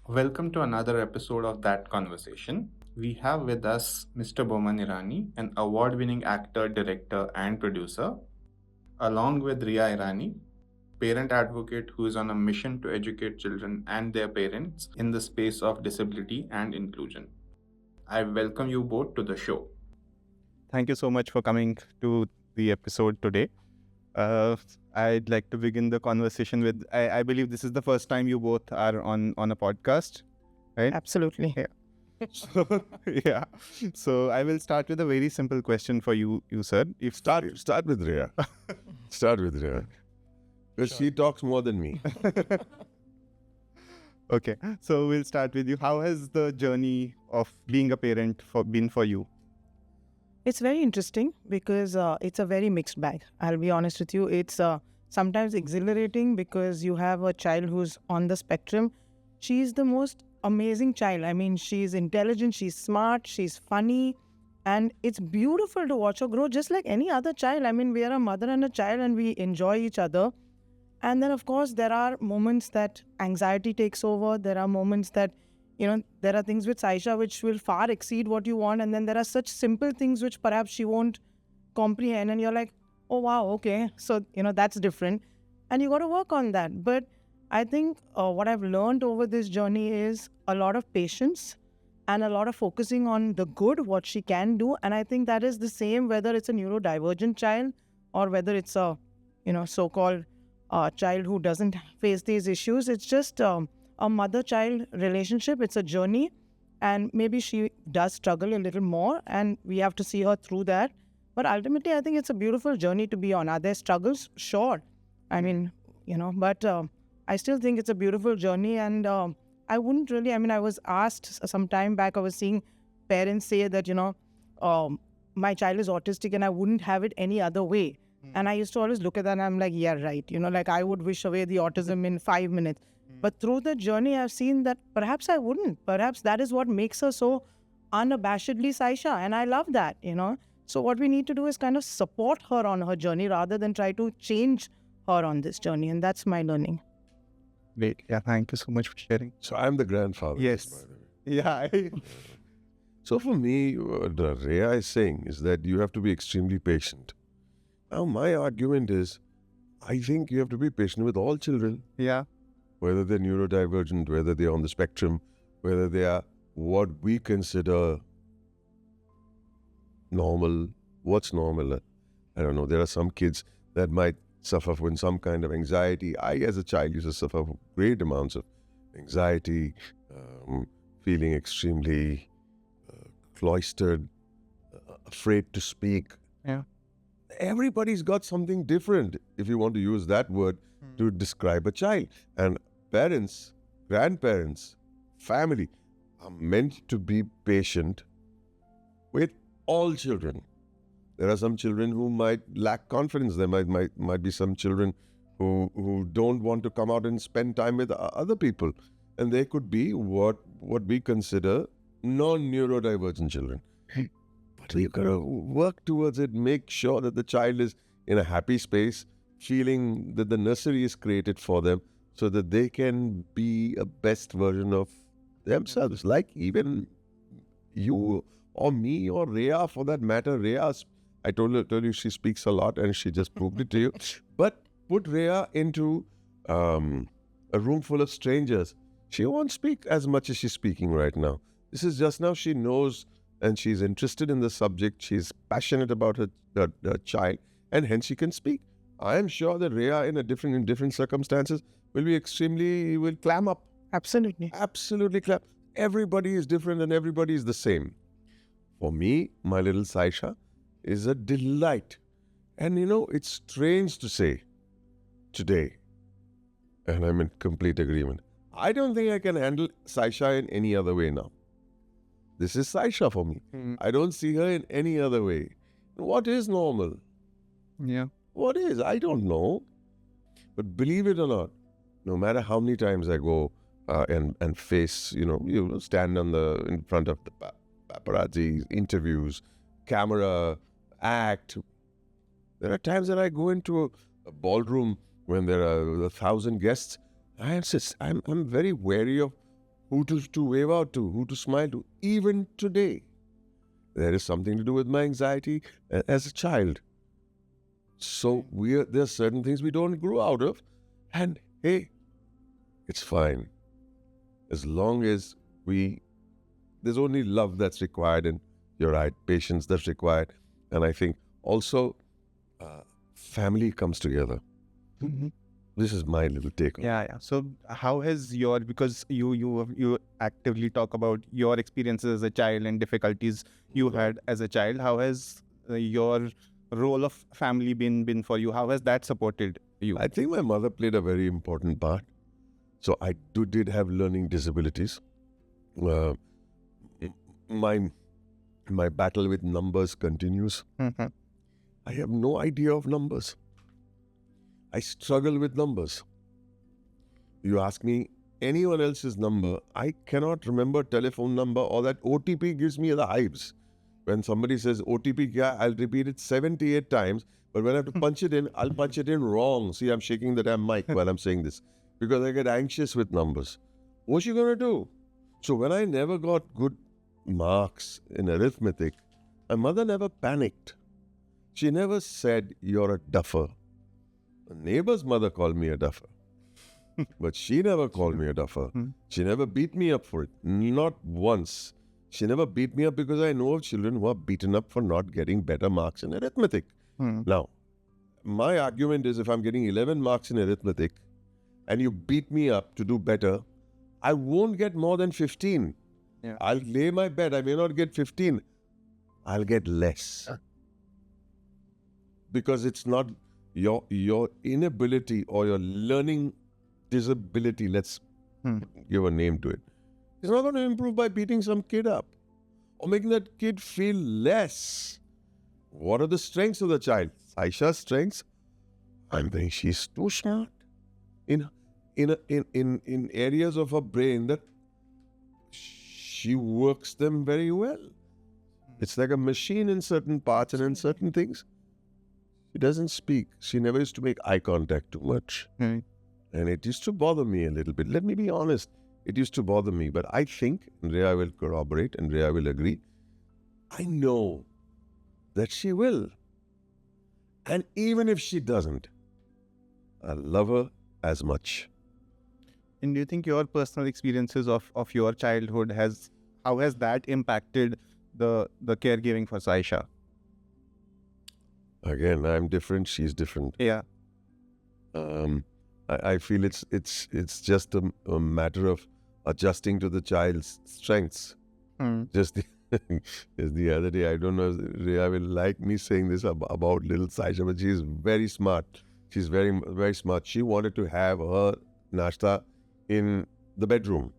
Welcome to another episode of That Conversation. We have with us Mr. Boman Irani, an award winning actor, director, and producer, along with Reah Irani, parent advocate who is on a mission to educate children and their parents in the space of disability and inclusion. I welcome you both to the show. Thank you so much for coming to the episode today. Uh, I'd like to begin the conversation with I believe this is the first time you both are on a podcast, right? Absolutely. So, yeah. So I will start with a very simple question for you, sir. If Start with Reah. Start with Reah. Because she talks more than me. Okay, so we'll start with you. How has the journey of being a parent been for you? It's very interesting because it's a very mixed bag. I'll be honest with you. It's sometimes exhilarating because you have a child who's on the spectrum. She's the most amazing child. I mean, she's intelligent, she's smart, she's funny, and it's beautiful to watch her grow just like any other child. I mean, we are a mother and a child and we enjoy each other. And then, of course, there are moments that anxiety takes over. There are moments that, there are things with Saisha which will far exceed what you want. And then there are such simple things which perhaps she won't comprehend. And you're like, oh, wow, okay. So, that's different. And you got to work on that. But I think what I've learned over this journey is a lot of patience and a lot of focusing on the good, what she can do. And I think that is the same whether it's a neurodivergent child or whether it's a, so-called child who doesn't face these issues. It's just a mother-child relationship. It's a journey, and maybe she does struggle a little more, and we have to see her through that. But ultimately, I think it's a beautiful journey to be on. Are there struggles? Sure. I mean, but I still think it's a beautiful journey, and I wouldn't really, I was asked some time back, I was seeing parents say that, my child is autistic and I wouldn't have it any other way. And I used to always look at that and I'm like, yeah, right. Like I would wish away the autism in 5 minutes. But through the journey, I've seen that perhaps I wouldn't. Perhaps that is what makes her so unabashedly Saisha. And I love that, So what we need to do is kind of support her on her journey rather than try to change her on this journey. And that's my learning. Great. Yeah, thank you so much for sharing. So I'm the grandfather. Yes. By the way. Yeah. So for me, what Reah is saying is that you have to be extremely patient. Now, my argument is, I think you have to be patient with all children, Yeah. whether they're neurodivergent, whether they're on the spectrum, whether they are what we consider normal. What's normal? I don't know. There are some kids that might suffer from some kind of anxiety. I, as a child, used to suffer from great amounts of anxiety, feeling extremely cloistered, afraid to speak. Yeah. Everybody's got something different, if you want to use that word, to describe a child. And parents, grandparents, family are meant to be patient with all children. There are some children who might lack confidence. There might be some children who don't want to come out and spend time with other people. And they could be what we consider non-neurodivergent children. But you got to work towards it, make sure that the child is in a happy space, feeling that the nursery is created for them so that they can be a best version of themselves. Like even you or me or Reah for that matter. Reah, I told you she speaks a lot and she just proved it to you. But put Reah into a room full of strangers. She won't speak as much as she's speaking right now. This is just now she knows and she's interested in the subject. She's passionate about her child, and hence she can speak. I am sure that Reah in different circumstances will clam up. Absolutely. Absolutely clam. Everybody is different and everybody is the same. For me, my little Saisha is a delight. And it's strange to say today, and I'm in complete agreement, I don't think I can handle Saisha in any other way now. This is Saisha for me. I don't see her in any other way. What is normal? Yeah. What is? I don't know. But believe it or not, no matter how many times I go and face, stand in front of the paparazzi, interviews, camera, act. There are times that I go into a ballroom when there are 1,000 guests. I'm very wary of who to wave out to, who to smile to. Even today, there is something to do with my anxiety as a child. So there are certain things we don't grow out of, and hey, it's fine. As long as there's only love that's required, and you're right, patience that's required. And I think also family comes together. This is my little take on it. Yeah. So how has because you actively talk about your experiences as a child and difficulties you had as a child. How has your role of family been for you? How has that supported you? I think my mother played a very important part. So I did have learning disabilities. My battle with numbers continues. I have no idea of numbers. I struggle with numbers. You ask me anyone else's number, I cannot remember telephone number, or that OTP gives me the hives. When somebody says OTP kya, I'll repeat it 78 times, but when I have to punch it in, I'll punch it in wrong. See, I'm shaking the damn mic while I'm saying this because I get anxious with numbers. What's she going to do? So when I never got good marks in arithmetic, my mother never panicked. She never said, "You're a duffer." A neighbor's mother called me a duffer. But she never called me a duffer. She never beat me up for it. Not once. She never beat me up because I know of children who are beaten up for not getting better marks in arithmetic. Now, my argument is if I'm getting 11 marks in arithmetic and you beat me up to do better, I won't get more than 15. Yeah. I'll lay my bet. I may not get 15. I'll get less. Because it's not your inability or your learning disability, let's give a name to it. It's not going to improve by beating some kid up or making that kid feel less. What are the strengths of the child? Aisha's strengths? I think she's too smart in areas of her brain that she works them very well. It's like a machine in certain parts and in certain things. She doesn't speak. She never used to make eye contact too much. And it used to bother me a little bit. Let me be honest. It used to bother me. But I think, and Reah will corroborate, and Reah will agree, I know that she will. And even if she doesn't, I love her as much. And do you think your personal experiences of your childhood how has that impacted the caregiving for Saisha? Again, I'm different. She's different. Yeah. I feel it's just a matter of adjusting to the child's strengths. Just the other day, I don't know if Reah will like me saying this about little Saisha, but she's very smart. She's very, very smart. She wanted to have her nashta in the bedroom.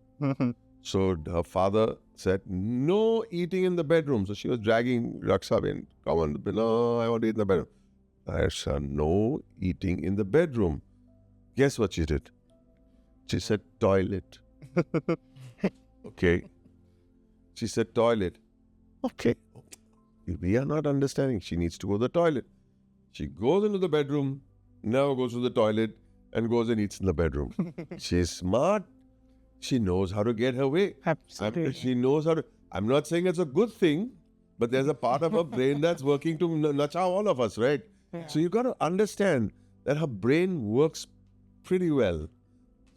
So her father said, no eating in the bedroom. So she was dragging Raksa in. Come on, no, I want to eat in the bedroom. I said, no eating in the bedroom. Guess what she did? She said, toilet. Okay. She said, toilet. Okay. We are not understanding. She needs to go to the toilet. She goes into the bedroom, never goes to the toilet, and goes and eats in the bedroom. She's smart. She knows how to get her way. Absolutely. She knows how to. I'm not saying it's a good thing, but there's a part of her brain that's working to nurture all of us, right? Yeah. So you got to understand that her brain works pretty well.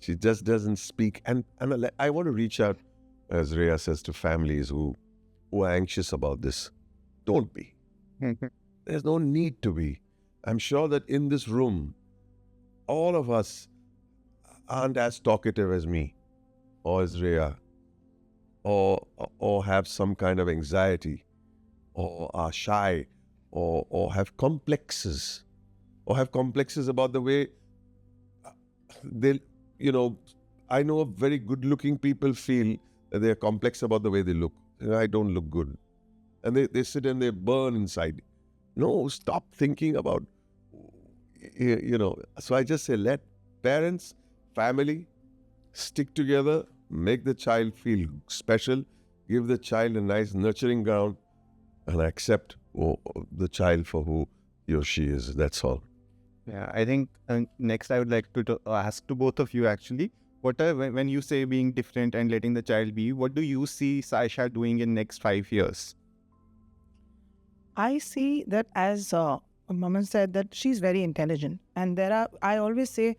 She just doesn't speak. And I want to reach out, as Reah says, to families who are anxious about this. Don't be. There's no need to be. I'm sure that in this room, all of us aren't as talkative as me or as Reah, or have some kind of anxiety, or are shy, or have complexes, about the way they, I know very good-looking people feel that they're complex about the way they look. I don't look good. And they sit and they burn inside. No, stop thinking about, So I just say, let parents, family, stick together, make the child feel special, give the child a nice nurturing ground, and accept the child for who he or she is. That's all. Yeah, I think next I would like to ask to both of you actually, when you say being different and letting the child be, what do you see Saisha doing in next 5 years? I see that as Maman said, that she's very intelligent. And I always say,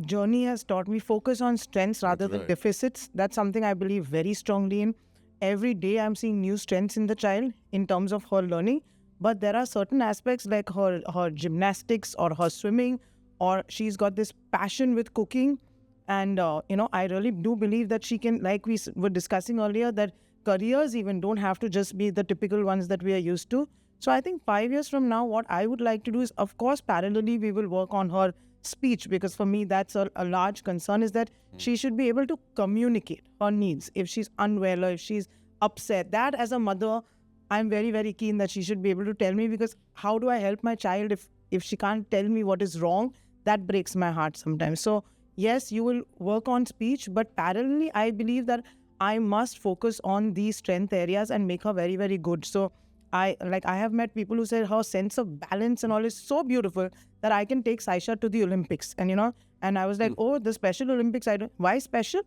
journey has taught me focus on strengths rather than deficits. That's something I believe very strongly in. Every day I'm seeing new strengths in the child in terms of her learning. But there are certain aspects like her gymnastics or her swimming, or she's got this passion with cooking. And, I really do believe that she can, like we were discussing earlier, that careers even don't have to just be the typical ones that we are used to. So I think 5 years from now, what I would like to do is, of course, parallelly, we will work on her speech, because for me, that's a large concern, is that she should be able to communicate her needs. If she's unwell or if she's upset, that as a mother, I'm very, very keen that she should be able to tell me, because how do I help my child if she can't tell me what is wrong? That breaks my heart sometimes. So yes, you will work on speech, but parallelly, I believe that I must focus on these strength areas and make her very, very good. So I have met people who said her sense of balance and all is so beautiful that I can take Saisha to the Olympics. And I was like, oh, the Special Olympics, why special?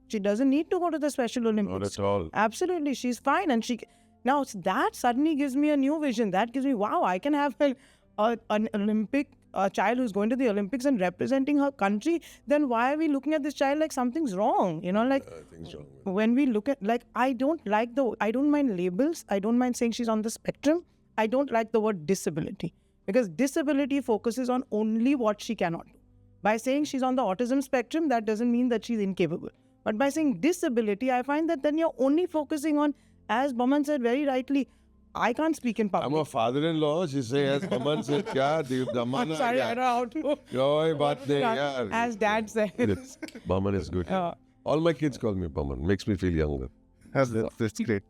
She doesn't need to go to the Special Olympics. Not at all. Absolutely, she's fine. And now that suddenly gives me a new vision. That gives me, wow, I can have an Olympic child who's going to the Olympics and representing her country. Then why are we looking at this child like something's wrong? Things wrong. When we look at, I don't mind labels. I don't mind saying she's on the spectrum. I don't like the word disability, because disability focuses on only what she cannot do. By saying she's on the autism spectrum, that doesn't mean that she's incapable. But by saying disability, I find that then you're only focusing on, as Boman said very rightly, I can't speak in public. I'm a father-in-law. She says, Boman said, kya? I'm sorry, I don't know how to. Koi baat nahi, yaar. As Dad said. Boman is good. All my kids call me Boman. Makes me feel younger. That's great.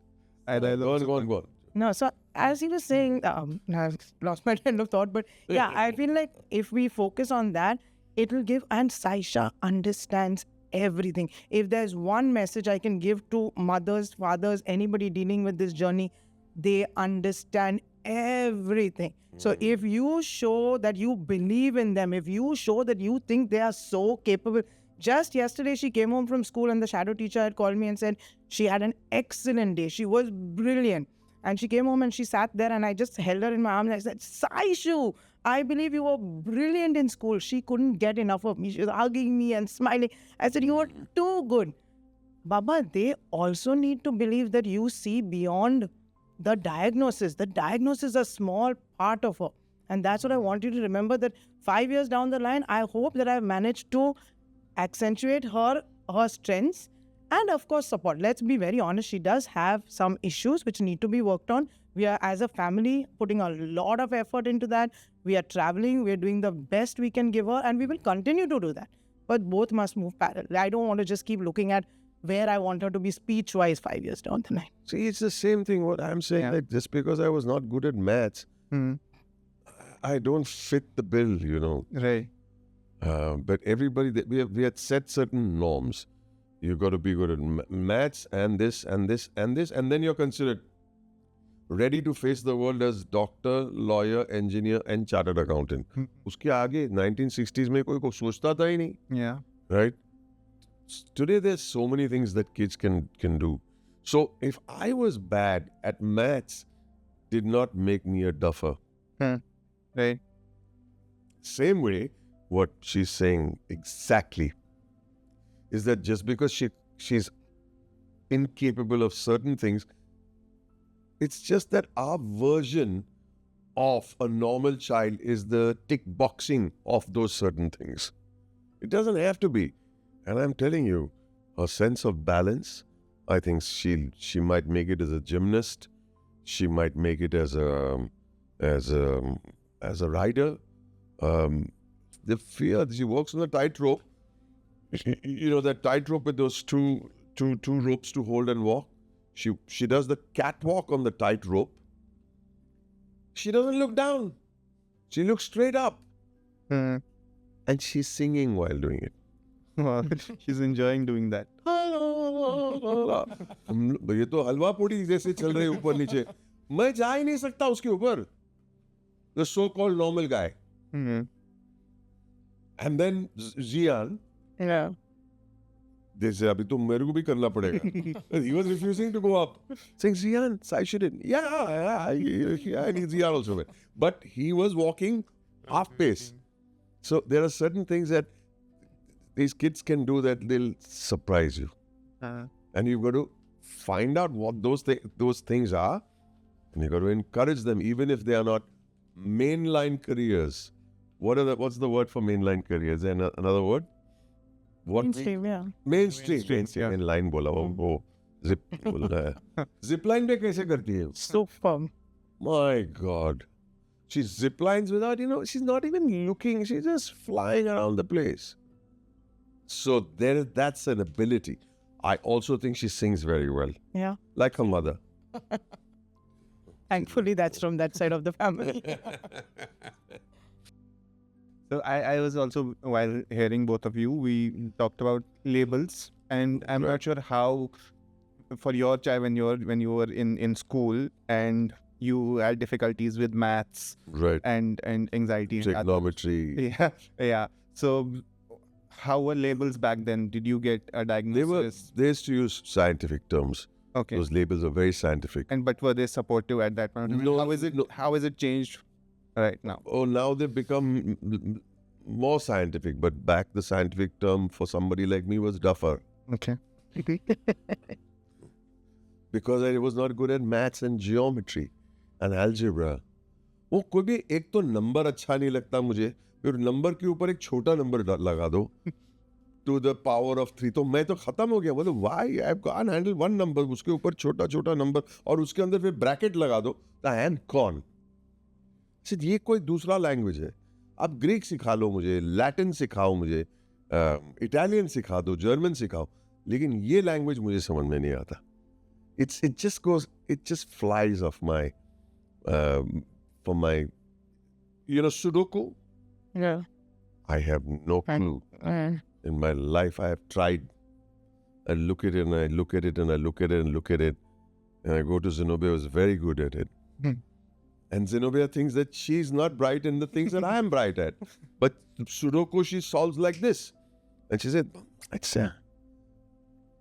Go on. No, so as he was saying, I've lost my train of thought, but yeah, I feel like if we focus on that, it will give, and Saisha understands everything. If there's one message I can give to mothers, fathers, anybody dealing with this journey, they understand everything. So if you show that you believe in them, if you show that you think they are so capable. Just yesterday, she came home from school and the shadow teacher had called me and said she had an excellent day. She was brilliant. And she came home and she sat there and I just held her in my arms and I said, Saishu, I believe you were brilliant in school. She couldn't get enough of me. She was hugging me and smiling. I said, you were too good. Baba, they also need to believe that you see beyond the diagnosis. The diagnosis is a small part of her. And that's what I want you to remember, that 5 years down the line, I hope that I've managed to accentuate her strengths and of course support. Let's be very honest, she does have some issues which need to be worked on. We are, as a family, putting a lot of effort into that. We are traveling, we are doing the best we can give her, and we will continue to do that. But both must move parallel. I don't want to just keep looking at where I want her to be speech-wise 5 years down the line. See, it's the same thing what I'm saying. Like, just because I was not good at maths, I don't fit the bill, Right. But everybody, we had set certain norms. You've got to be good at maths and this and this and this, and then you're considered ready to face the world as doctor, lawyer, engineer and chartered accountant. Uske aage 1960s mein koi sochta tha hi nahi. Yeah. Right? Today there's so many things that kids can do. So if I was bad at maths, did not make me a duffer. Right. Same way, what she's saying exactly is that just because she's incapable of certain things, it's just that our version of a normal child is the tick boxing of those certain things. It doesn't have to be. And I'm telling you, her sense of balance, I think she might make it as a gymnast. She might make it as a rider. The fear, she walks on the tightrope. That tightrope with those two ropes to hold and walk. She does the catwalk on the tightrope. She doesn't look down. She looks straight up. And she's singing while doing it. Wow, she's enjoying doing that. ये तो हलवा पूड़ी जैसे चल रहे ऊपर नीचे. मैं जा ही नहीं सकता उसके ऊपर. The so-called normal guy. And then Zian, Yeah. जैसे अभी तो मेरे को भी करना पड़ेगा. He was refusing to go up, saying, Zian, I shouldn't. Yeah, I need Zian also. But he was walking half pace. So there are certain things that these kids can do that they'll surprise you. And you've got to find out what those things are, and you've got to encourage them, even if they are not mainline careers. What's the word for mainline careers? And another word? What? Mainstream, yeah. Mainstream. yeah. Mainline बोला वो zip बोला है. Zipline पे कैसे करती है? So firm. My God. She ziplines without, she's not even looking. She's just flying around the place. So that's an ability. I also think she sings very well. Yeah. Like her mother. Thankfully, that's from that side of the family. So I was also, while hearing both of you, we talked about labels, and I'm not sure how, for your child, when you were in school and you had difficulties with maths, right, and anxiety, and trigonometry. Yeah. So how were labels back then? Did you get a diagnosis? They used to use scientific terms. Okay. Those labels are very scientific. But were they supportive at that point? No, how is it changed right now? Oh, now they've become more scientific. But back the scientific term for somebody like me was duffer. Okay. Because I was not good at maths and geometry and algebra. वो कोई भी एक तो number अच्छा नहीं लगता मुझे, फिर नंबर के ऊपर एक छोटा नंबर लगा दो to the power of 3, तो मैं तो खत्म हो गया. मतलब why I can't handle one number, उसके ऊपर छोटा छोटा नंबर और उसके अंदर फिर ब्रैकेट लगा दो, I am gone. सिर्फ ये कोई दूसरा लैंग्वेज है. आप ग्रीक सिखा लो मुझे, लैटिन सिखाओ मुझे, इटालियन सिखा दो, जर्मन सिखाओ, लेकिन ये लैंग्वेज मुझे समझ में नहीं आता. It just flies off my for my Sudoku. Yeah. I have no clue. In my life, I have tried. I look at it and I look at it and I look at it and look at it. And I go to Zenobia, who's very good at it. And Zenobia thinks that she's not bright in the things that I am bright at. But Sudoku, she solves like this. And she said,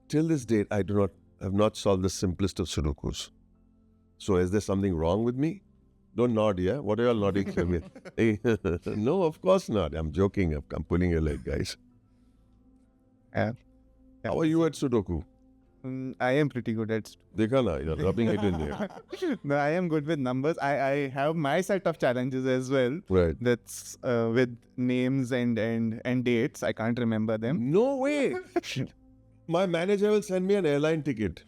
till this date, I have not solved the simplest of Sudokus. So is there something wrong with me? Don't nod, yeah? What are you all nodding? No, of course not. I'm joking. I'm pulling your leg, guys. Yeah. How are you at Sudoku? I am pretty good at. Dekha na, you're rubbing it in there. No, I am good with numbers. I have my set of challenges as well. Right. That's with names and dates. I can't remember them. No way. My manager will send me an airline ticket.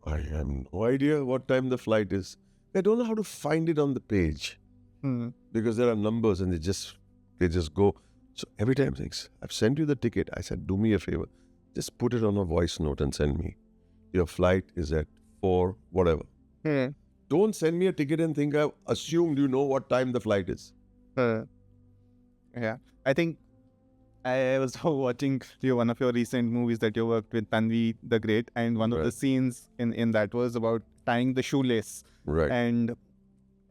I have no idea what time the flight is. I don't know how to find it on the page. Because there are numbers and they just go. So every time thinks, I've sent you the ticket. I said, do me a favor. Just put it on a voice note and send me. Your flight is at 4, whatever. Don't send me a ticket and think I've assumed you know what time the flight is. Yeah. I think I was watching one of your recent movies that you worked with Tanvi the Great, and one of the scenes in that was about tying the shoelace. Right. And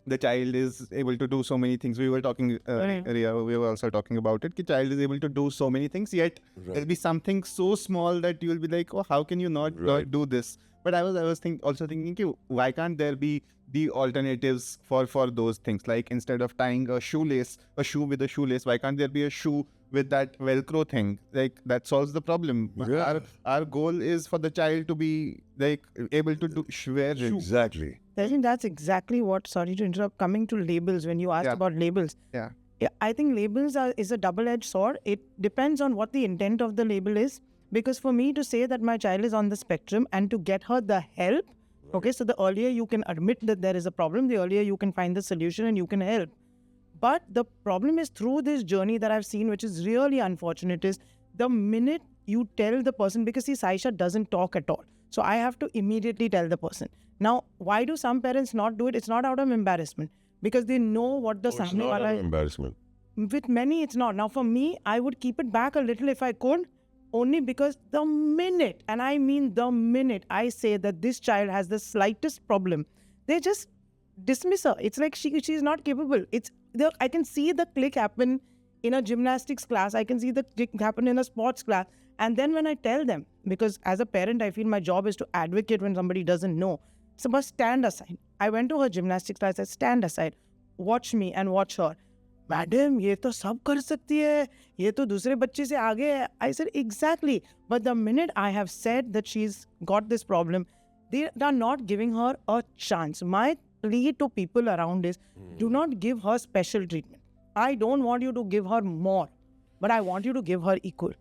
the child is able to do so many things. We were talking, Reah, we were also talking about it. The child is able to do so many things, yet there'll be something so small that you'll be like, oh, how can you not do this? But I was also thinking, why can't there be the alternatives for those things? Like instead of tying a shoe with a shoelace, why can't there be a shoe with that Velcro thing? Like that solves the problem. Yeah. Our goal is for the child to be like able to wear shoes. Exactly. I think that's exactly what, sorry to interrupt, coming to labels, when you asked about labels. Yeah, I think labels is a double-edged sword. It depends on what the intent of the label is. Because for me to say that my child is on the spectrum and to get her the help, okay, so the earlier you can admit that there is a problem, the earlier you can find the solution and you can help. But the problem is through this journey that I've seen, which is really unfortunate, is the minute you tell the person, because see, Saisha doesn't talk at all. So I have to immediately tell the person. Now, why do some parents not do it? It's not out of embarrassment. Because they know what the It's not an embarrassment. With many, it's not. Now, for me, I would keep it back a little if I could. Only because the minute, and I mean the minute I say that this child has the slightest problem, they just dismiss her. It's like she's not capable. I can see the click happen in a gymnastics class. I can see the click happen in a sports class. And then when I tell them, because as a parent, I feel my job is to advocate when somebody doesn't know. So must stand aside. I went to her gymnastics class, I said, stand aside, watch me and watch her. Madam, ये तो सब कर सकती है, ये तो दूसरे बच्चे से आगे है. I said, exactly. But the minute I have said that she's got this problem, they are not giving her a chance. My plea to people around is, do not give her special treatment. I don't want you to give her more, but I want you to give her equal.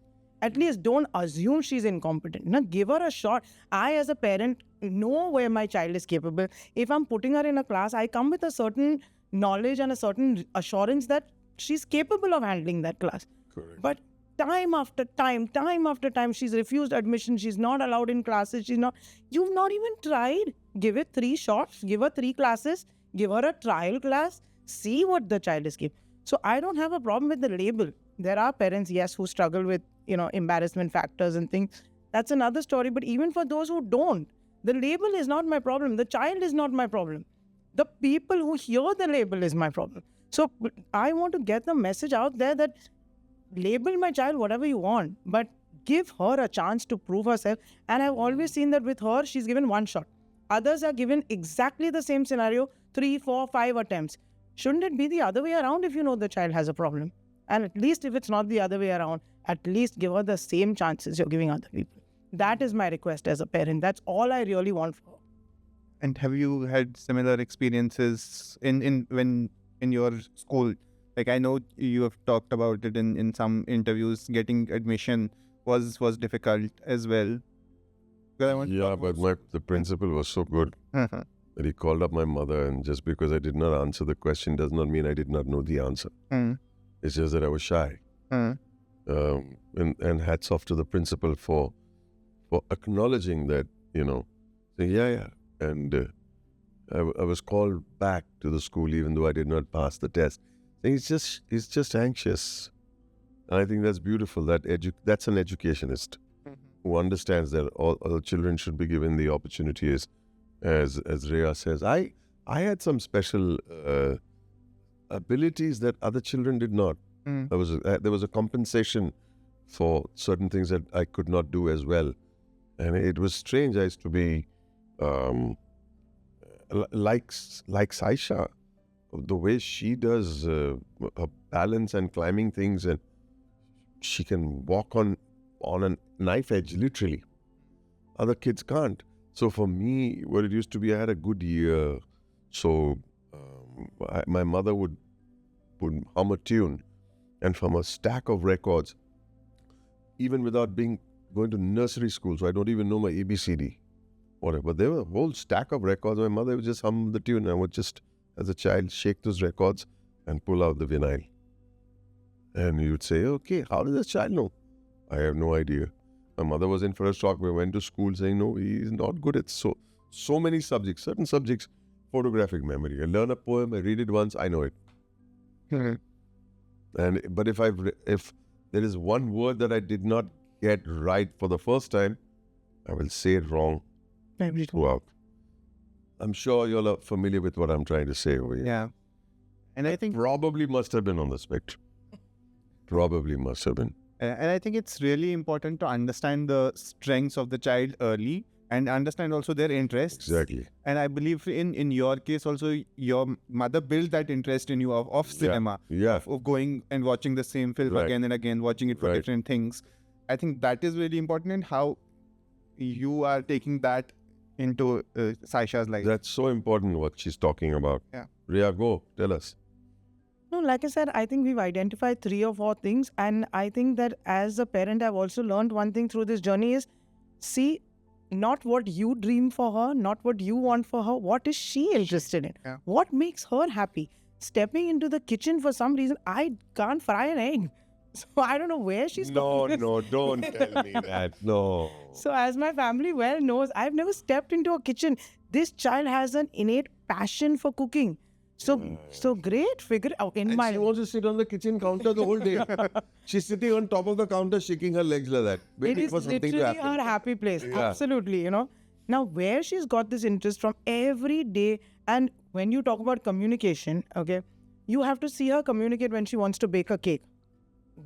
At least don't assume she's incompetent. No, give her a shot. I, as a parent, know where my child is capable. If I'm putting her in a class, I come with a certain knowledge and a certain assurance that she's capable of handling that class. Correct. But time after time, she's refused admission. She's not allowed in classes. You've not even tried. Give it 3 shots. Give her 3 classes. Give her a trial class. See what the child is capable. So I don't have a problem with the label. There are parents, yes, who struggle with, embarrassment factors and things. That's another story. But even for those who don't, the label is not my problem. The child is not my problem. The people who hear the label is my problem. So I want to get the message out there that label my child whatever you want, but give her a chance to prove herself. And I've always seen that with her, she's given 1 shot. Others are given exactly the same scenario, 3, 4, 5 attempts. Shouldn't it be the other way around if you know the child has a problem? And at least if it's not the other way around, at least give her the same chances you're giving other people. That is my request as a parent. That's all I really want for her. And have you had similar experiences in your school? Like, I know you have talked about it in some interviews. Getting admission was difficult as well. But the principal was so good that he called up my mother, and just because I did not answer the question does not mean I did not know the answer. It's just that I was shy. And hats off to the principal for acknowledging that, saying, yeah. And I was called back to the school even though I did not pass the test. He's just anxious. And I think that's beautiful. That's an educationist who understands that all children should be given the opportunity, as Reah says. I had some special abilities that other children did not. There was a compensation for certain things that I could not do as well. And it was strange. I used to be like Saisha, the way she does her balance and climbing things, and she can walk on a knife edge, literally. Other kids can't. So for me, what it used to be, I had a good year. So my mother would hum a tune, and from a stack of records, even without going to nursery school, so I don't even know my ABCD, whatever. But there were a whole stack of records. My mother would just hum the tune, and I would just, as a child, shake those records and pull out the vinyl. And you would say, okay, how does this child know? I have no idea. My mother was in for a shock. We went to school saying, no, he is not good at so many subjects. Certain subjects, photographic memory. I learn a poem, I read it once, I know it. But if there is one word that I did not get right for the first time, I will say it wrong throughout. I'm sure you're familiar with what I'm trying to say over here. Yeah. And I think Probably must have been on the spectrum. Probably must have been. And I think it's really important to understand the strengths of the child early and understand also their interests. Exactly. And I believe in your case also, your mother built that interest in you of cinema. Yeah. Of going and watching the same film Right. again and again, watching it for Right. different things. I think that is really important, and how you are taking that into Saisha's life. That's so important what she's talking about. Yeah. Reah, go, tell us. No, like I said, I think we've identified 3 or 4 things. And I think that as a parent, I've also learned one thing through this journey is, see, not what you dream for her, not what you want for her. What is she interested in? Yeah. What makes her happy? Stepping into the kitchen for some reason, I can't fry an egg. So I don't know where she's No, cooking this. don't tell me that. No. So as my family well knows, I've never stepped into a kitchen. This child has an innate passion for cooking. So great. Figure out in my She wants to sit on the kitchen counter the whole day. She's sitting on top of the counter, shaking her legs like that, it waiting is for something to literally happen. her happy place. Yeah. Absolutely, Now, where she's got this interest from every day, and when you talk about communication, okay, you have to see her communicate when she wants to bake a cake.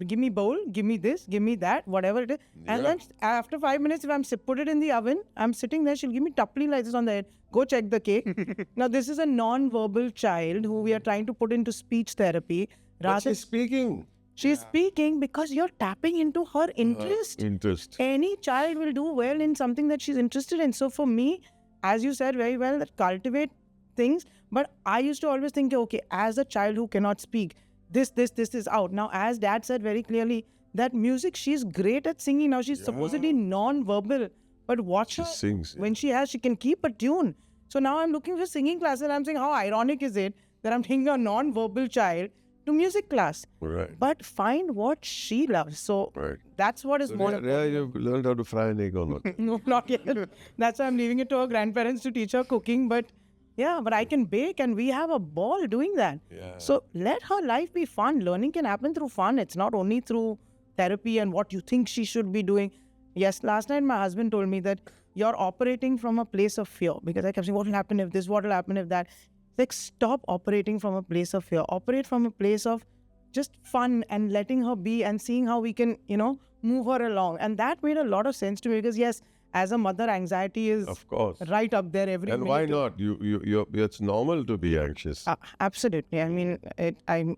give me bowl, give me this, give me that, whatever it is. And then after 5 minutes, if I'm put it in the oven, I'm sitting there, she'll give me tupply like this on the head. Go check the cake. Now, this is a non-verbal child who we are trying to put into speech therapy. But she's speaking. She's speaking because you're tapping into her interest. Interest. Any child will do well in something that she's interested in. So for me, as you said very well, that cultivate things. But I used to always think, okay, as a child who cannot speak, this is out. Now, as Dad said very clearly, that music, she's great at singing. Now, she's supposedly non-verbal. But watch her. Sings. When she can keep a tune. So now I'm looking for singing class and I'm saying, how ironic is it that I'm taking a non-verbal child to music class? Right. But find what she loves. So that's what is more Reah, you've learned how to fry an egg or not? No, not yet. That's why I'm leaving it to her grandparents to teach her cooking. But yeah, but I can bake and we have a ball doing that. Yeah. So let her life be fun. Learning can happen through fun. It's not only through therapy and what you think she should be doing. Yes, last night my husband told me that you're operating from a place of fear, because I kept saying, what will happen if this? What will happen if that? It's like, stop operating from a place of fear. Operate from a place of just fun and letting her be and seeing how we can, move her along. And that made a lot of sense to me because, yes, as a mother, anxiety is Of course. right up there every And minute. why not? It's normal to be anxious. Absolutely. I mean,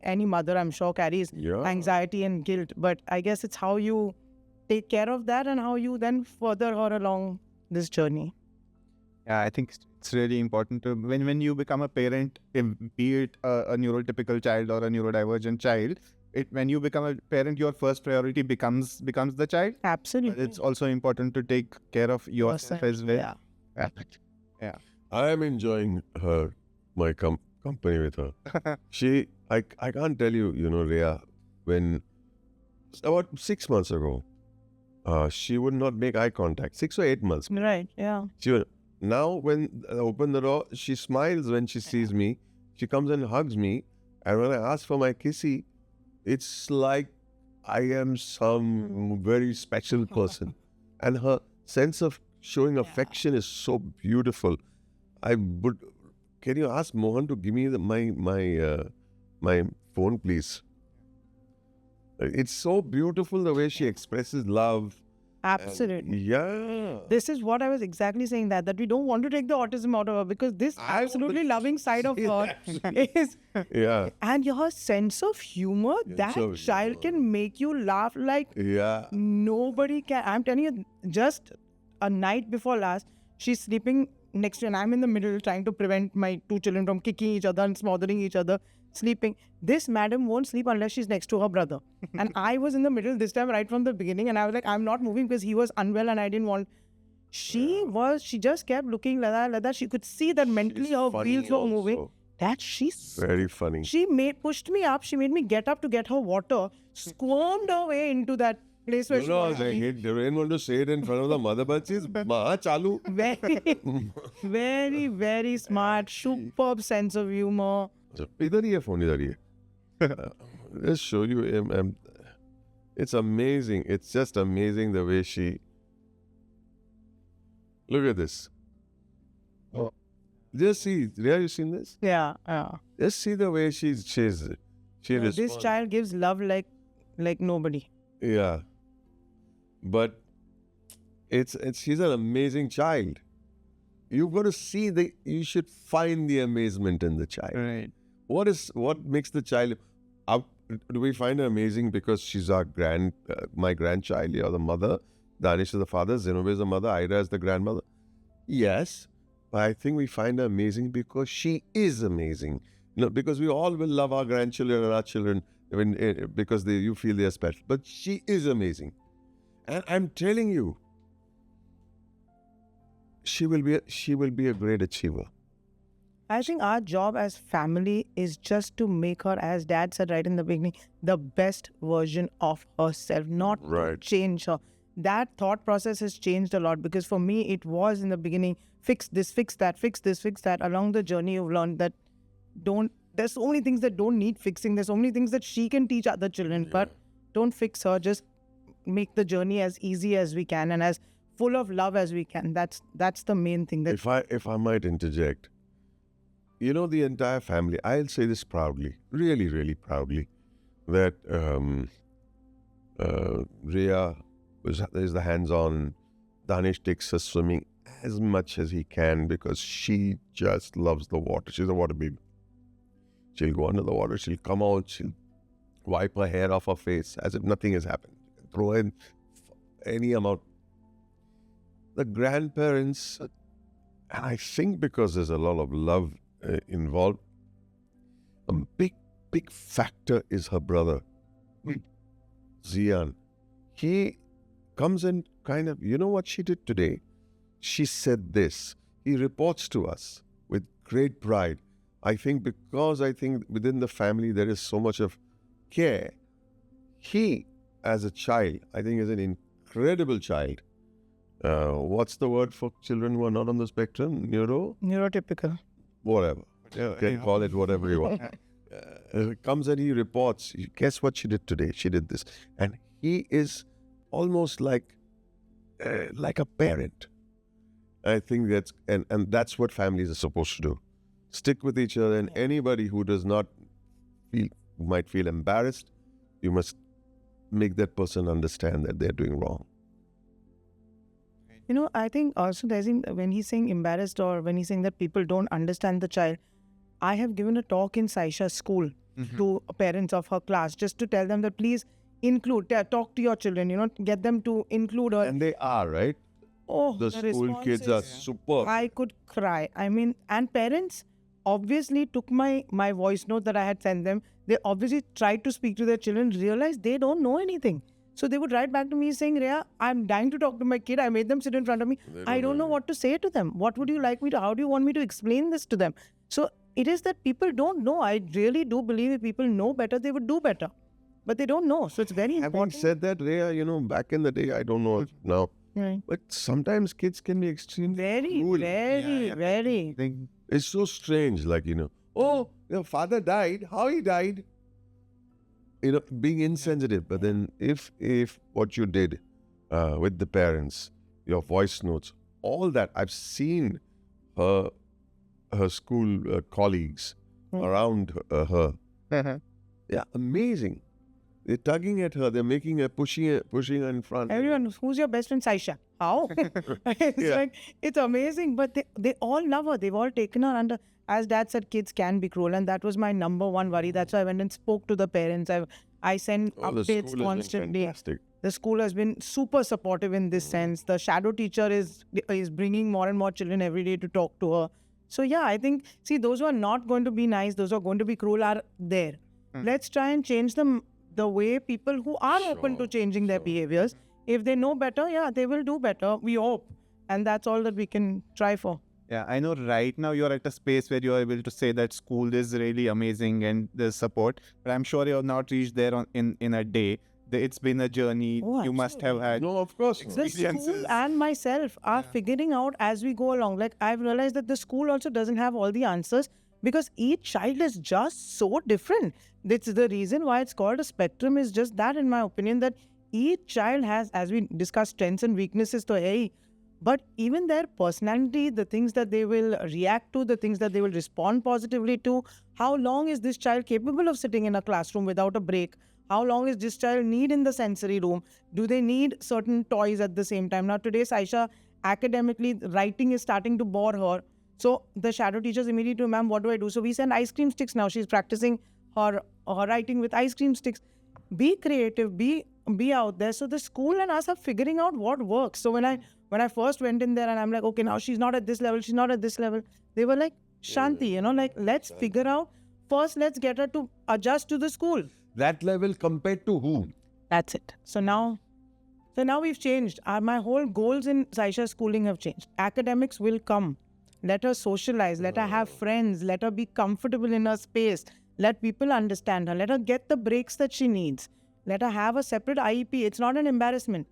any mother, I'm sure, carries Yeah. anxiety and guilt. But I guess it's how you take care of that and how you then further her along this journey. Yeah, I think it's really important to when you become a parent, be it a neurotypical child or a neurodivergent child. When you become a parent, your first priority becomes the child. Absolutely. But it's also important to take care of yourself as well. Yeah. I am enjoying my company with her. I can't tell you, Reah, when about 6 months ago, she would not make eye contact. 6 or 8 months. Right. Yeah. Now, when I open the door, she smiles when she sees me. She comes and hugs me. And when I ask for my kissy, it's like I am some very special person. And her sense of showing affection is so beautiful. Can you ask Mohan to give me my phone, please? It's so beautiful the way she expresses love. Absolutely. Yeah. This is what I was exactly saying, that we don't want to take the autism out of her, because this absolutely loving side of her is, Yeah. and your sense of humor, that of child can make you laugh like Yeah. nobody can. I'm telling you, just a night before last, she's sleeping next to, and I'm in the middle trying to prevent my two children from kicking each other and smothering each other, sleeping. This madam won't sleep unless she's next to her brother. And I was in the middle this time right from the beginning, and I was like, I'm not moving because he was unwell and I didn't want. She just kept looking like that. She could see that mentally her funny wheels were moving. also. That she's Very funny. She pushed me up. She made me get up to get her water. Squirmed her way into that place where she was. I didn't want to say it in front of the mother, but she's Maha Chalu. Very, very, very smart. Superb sense of humor. इधर ही है phone, इधर ही है. Let's show you. It's amazing. It's just amazing the way she. Look at this. Just see. Reah, you seen this? Yeah. Just see the way she responds. This child gives love like nobody. Yeah. But she's an amazing child. You've got to see you should find the amazement in the child. Right. What makes the child do we find her amazing because she's our my grandchild, or the mother? Danish is the father, Zenobia is the mother, Ira is the grandmother. Yes, but I think we find her amazing because she is amazing. Because we all will love our grandchildren and our children because you feel they are special. But she is amazing. And I'm telling you, she will be a great achiever. I think our job as family is just to make her, as Dad said right in the beginning, the best version of herself, not to change her. That thought process has changed a lot, because for me, it was in the beginning, fix this, fix that, fix this, fix that. Along the journey, you've learned that there's so many things that don't need fixing. There's so many things that she can teach other children, but don't fix her. Just make the journey as easy as we can and as full of love as we can. That's the main thing. If I might interject, the entire family, I'll say this proudly, really, really proudly, that Reah is the hands-on. Danish takes her swimming as much as he can because she just loves the water. She's a water baby. She'll go under the water, she'll come out, she'll wipe her hair off her face as if nothing has happened. Throw in any amount. The grandparents, and I think because there's a lot of love involved, a big factor is her brother, Zian. He comes and kind of, you know what she did today? She said this. He reports to us with great pride. I think because within the family there is so much of care. He, as a child, I think is an incredible child. What's the word for children who are not on the spectrum? Neurotypical. Whatever. You can call it whatever you want. Comes and he reports. Guess what she did today? She did this. And he is almost like a parent. I think and that's what families are supposed to do. Stick with each other, and anybody who does not might feel embarrassed, you must make that person understand that they're doing wrong. I think also when he's saying embarrassed or when he's saying that people don't understand the child, I have given a talk in Saisha's school to parents of her class just to tell them that please talk to your children, get them to include her. And they are, right? Oh, the school kids are superb. I could cry. And parents obviously took my voice note that I had sent them. They obviously tried to speak to their children, realized they don't know anything. So they would write back to me saying, Reah, I'm dying to talk to my kid. I made them sit in front of me. I don't know what to say to them. What would you like me to, how do you want me to explain this to them? So it is that people don't know. I really do believe if people know better, they would do better. But they don't know. So it's very important. Having said that, Reah, back in the day, I don't know now. Right. But sometimes kids can be extremely cruel. Very. It's so strange, oh, your father died. How he died? Being insensitive. But then if what you did with the parents, your voice notes, all that, I've seen her school colleagues around her. Yeah, amazing. They're tugging at her. They're making her, pushing her in front. Everyone, who's your best friend? Saisha. How? It's amazing. But they all love her. They've all taken her under. As Dad said, kids can be cruel. And that was my number one worry. That's why I went and spoke to the parents. I send updates constantly. The school has been super supportive in this sense. The shadow teacher is bringing more and more children every day to talk to her. So yeah, I think, those who are not going to be nice, those who are going to be cruel are there. Let's try and change them the way people who are open to changing their behaviors. If they know better, they will do better. We hope. And that's all that we can try for. Yeah, I know right now you're at a space where you're able to say that school is really amazing and there's support. But I'm sure you're not reached there in a day. It's been a journey. Oh, you must have had No, of course. The school and myself are figuring out as we go along. Like I've realized that the school also doesn't have all the answers because each child is just so different. That's the reason why it's called a spectrum is just that, in my opinion, that each child has, as we discussed, strengths and weaknesses to hai. But even their personality, the things that they will react to, the things that they will respond positively to, how long is this child capable of sitting in a classroom without a break? How long is this child need in the sensory room? Do they need certain toys at the same time? Now today, Saisha, academically, writing is starting to bore her. So the shadow teachers immediately, ma'am, what do I do? So we send ice cream sticks now. She's practicing her writing with ice cream sticks. Be creative, be out there. So the school and us are figuring out what works. So when I first went in there and I'm like, okay, now she's not at this level, she's not at this level. They were like, Shanti, let's figure out. First, let's get her to adjust to the school. That level compared to whom? That's it. So now we've changed. My whole goals in Saisha's schooling have changed. Academics will come. Let her socialize. Let her have friends. Let her be comfortable in her space. Let people understand her. Let her get the breaks that she needs. Let her have a separate IEP. It's not an embarrassment.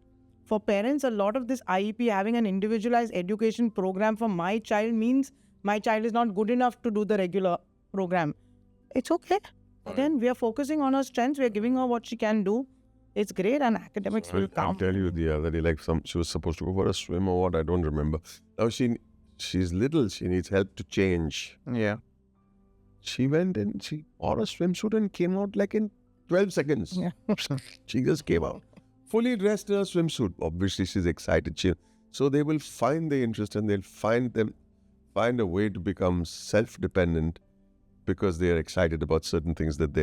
For parents, a lot of this IEP, having an individualized education program for my child means my child is not good enough to do the regular program. It's okay. Then we are focusing on her strengths. We are giving her what she can do. It's great, and academics will come. I'll tell you the other day, she was supposed to go for a swim or what, I don't remember. Now she's little, she needs help to change. Yeah. She went and she wore a swimsuit and came out like in 12 seconds. Yeah. She just came out. fully dressed in a swimsuit. Obviously, she's excited. So they will find the interest and they'll find a way to become self-dependent because they are excited about certain things that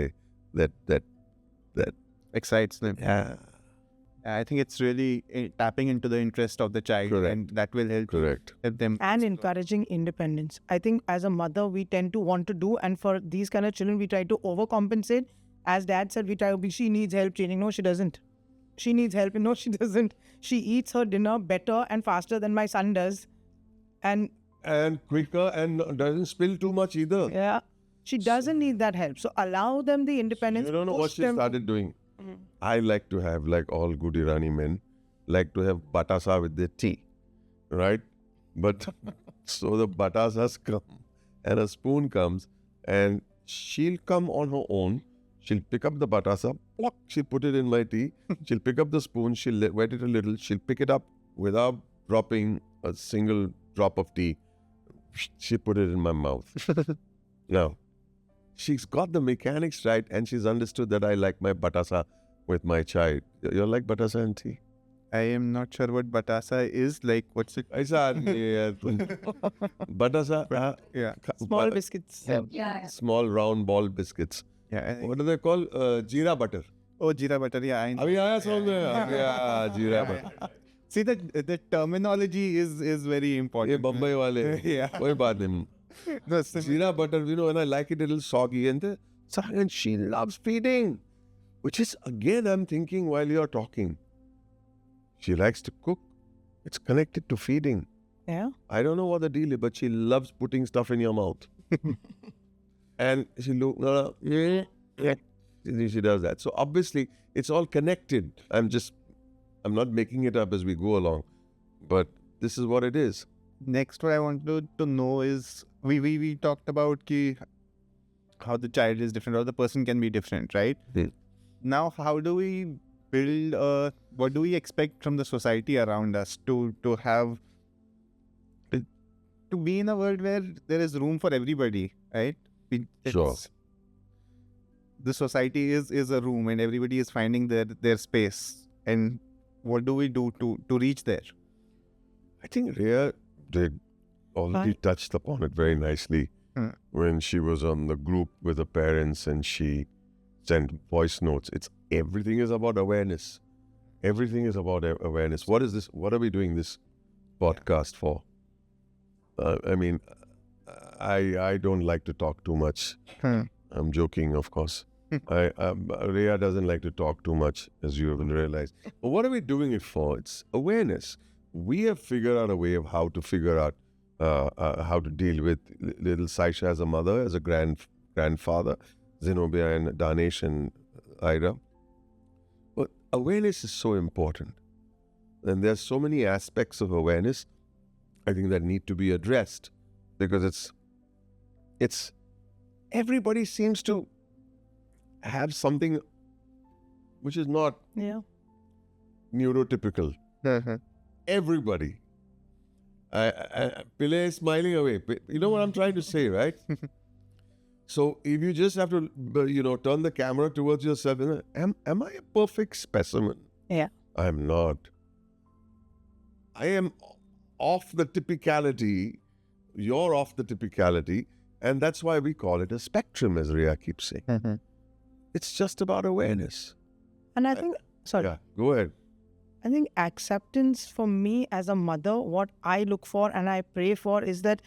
Excites them. yeah. I think it's really tapping into the interest of the child, Correct. and that will help Correct. them. And encouraging independence. I think as a mother, we tend to want to do, and for these kind of children, we try to overcompensate. As dad said, we try to be, she needs help changing. No, she doesn't. She needs help. No, she doesn't. She eats her dinner better and faster than my son does. And quicker and doesn't spill too much either. yeah, she doesn't need that help. So allow them the independence. You don't know what push she them. started doing. I like to have, like all good Irani men, like to have batasa with their tea, right? But so the batasas come and a spoon comes and she'll come on her own. She'll pick up the batasa, pluck, she'll put it in my tea. She'll pick up the spoon, she'll wet it a little, she'll pick it up without dropping a single drop of tea. She put it in my mouth. Now, she's got the mechanics right and she's understood that I like my batasa with my child. You like batasa and tea? I am not sure what batasa is like. What's it? Aisa batasa, Yeah, Small biscuits. small round ball biscuits. yeah. What do they call? Jeera butter. Oh, jeera butter. Yeah, I know. Abhi aaya samajh mein? Yeah, jeera butter. See, the terminology is very Ye important. Bombay wale. Yeah. Koi baat nahi. No, Jeera butter, and I like it a little soggy. And she loves feeding. Which is, again, I'm thinking while you're talking. She likes to cook. It's connected to feeding. Yeah. I don't know what the deal is, but she loves putting stuff in your mouth. And she she does that. So obviously, it's all connected. I'm not making it up as we go along. But this is what it is. Next, what I wanted to know is we talked about how the child is different or the person can be different, right? Now, how do we build? What do we expect from the society around us to have to be in a world where there is room for everybody, right? Sure. The society is a room, and everybody is finding their space. And what do we do to reach there? I think Reah did already touched upon it very nicely when she was on the group with the parents and she sent voice notes. Everything is about awareness. Everything is about awareness. What is this? What are we doing this podcast for? I mean, I don't like to talk too much. I'm joking, of course. Reah doesn't like to talk too much, as you haven't realized. But what are we doing it for? It's awareness. We have figured out a way of how to figure out how to deal with little Saisha as a mother, as a grandfather, Zenobia and Danesh and Ida. But awareness is so important. And there's so many aspects of awareness, I think, that need to be addressed. Because it's everybody seems to have something which is not neurotypical. Everybody. Pillai is smiling away. You know what I'm trying to say, right? So if you just have to, turn the camera towards yourself, am I a perfect specimen? Yeah. I'm not. I am off the typicality. You're off the typicality. And that's why we call it a spectrum, as Reah keeps saying. It's just about awareness. And I think, Yeah, go ahead. I think acceptance for me as a mother, what I look for and I pray for is that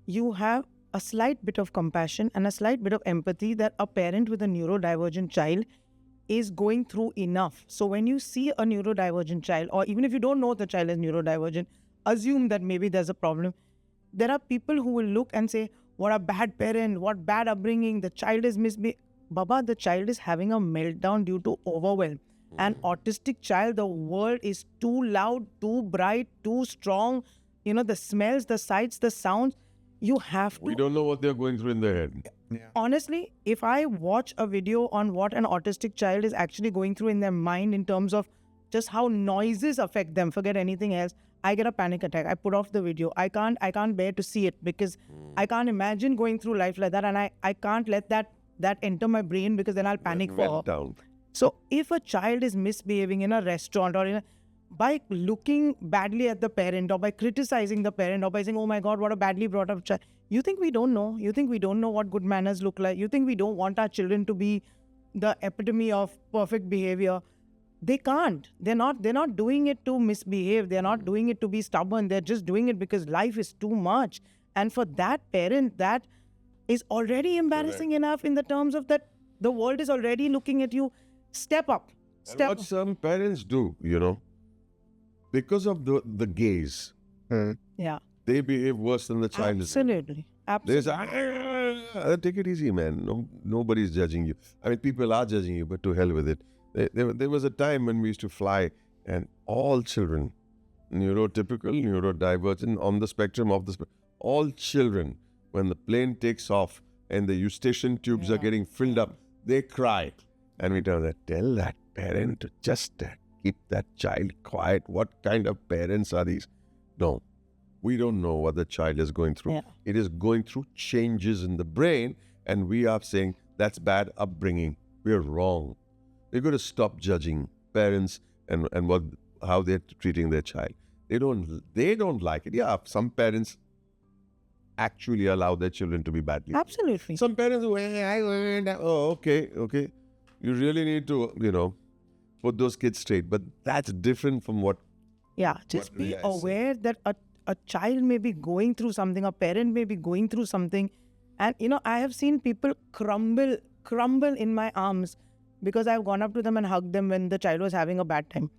you have a slight bit of compassion and a slight bit of empathy that a parent with a neurodivergent child is going through enough. So when you see a neurodivergent child, or even if you don't know the child is neurodivergent, assume that maybe there's a problem. There are people who will look and say, what a bad parent, what bad upbringing, the child is misbehaving. Baba, the child is having a meltdown due to overwhelm. An autistic child, the world is too loud, too bright, too strong. The smells, the sights, the sounds. You have to. We don't know what they're going through in their head. Honestly, if I watch a video on what an autistic child is actually going through in their mind in terms of just how noises affect them, forget anything else, I get a panic attack. I put off the video. I can't bear to see it because I can't imagine going through life like that, and I can't let that enter my brain because then I'll panic for her. Down. So if a child is misbehaving in a restaurant or by looking badly at the parent or by criticizing the parent or by saying, oh my God, what a badly brought up child, you think we don't know? You think we don't know what good manners look like? You think we don't want our children to be the epitome of perfect behavior? They can't. They're not doing it to misbehave. They're not doing it to be stubborn. They're just doing it because life is too much. And for that parent, that is already embarrassing enough in the terms of that the world is already looking at you. Step up. And Step what up. some parents do, because of the gaze, Yeah. they behave worse than the child is. Absolutely. They Absolutely. say, take it easy, man. No, nobody's judging you. I mean, people are judging you, but to hell with it. There was a time when we used to fly, and all children, neurotypical, neurodivergent, on the spectrum of the all children, when the plane takes off and the eustachian tubes are getting filled up, they cry. And we tell that parent to just keep that child quiet. What kind of parents are these? No, we don't know what the child is going through. Yeah. It is going through changes in the brain, and we are saying that's bad upbringing. We're wrong. We're going to stop judging parents and how they're treating their child. They don't like it. Yeah, some parents actually allow their children to be badly. Absolutely. Some parents, okay. You really need to, put those kids straight. But that's different from what. Yeah. Just be Reah is aware that a child may be going through something, a parent may be going through something. And, I have seen people crumble in my arms because I've gone up to them and hugged them when the child was having a bad time.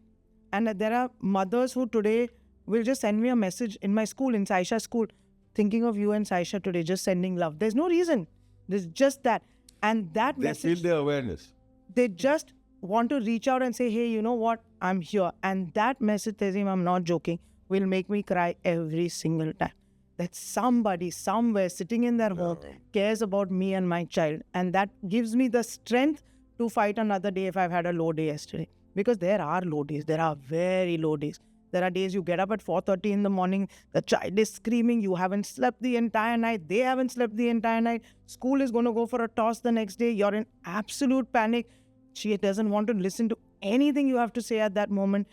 And there are mothers who today will just send me a message in my school, in Saisha's school, thinking of you and Saisha today, just sending love. There's no reason. There's just that. And that They message, feel their awareness. they just want to reach out and say, hey, you know what? I'm here. And that message, Tazim, I'm not joking, will make me cry every single time. That somebody somewhere sitting in their home cares about me and my child. And that gives me the strength to fight another day if I've had a low day yesterday. Because there are low days. There are very low days. There are days you get up at 4:30 in the morning, the child is screaming, you haven't slept the entire night, they haven't slept the entire night, school is going to go for a toss the next day, you're in absolute panic. She doesn't want to listen to anything you have to say at that moment.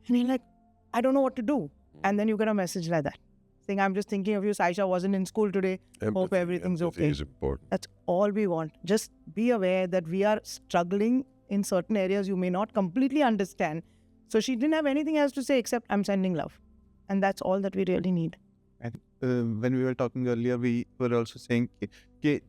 And you're like, I don't know what to do. And then you get a message like that, saying, I'm just thinking of you, Saisha wasn't in school today, hope everything's Empathy okay. is important. That's all we want. Just be aware that we are struggling in certain areas you may not completely understand. So she didn't have anything else to say except I'm sending love. And that's all that we really need. And when we were talking earlier, we were also saying,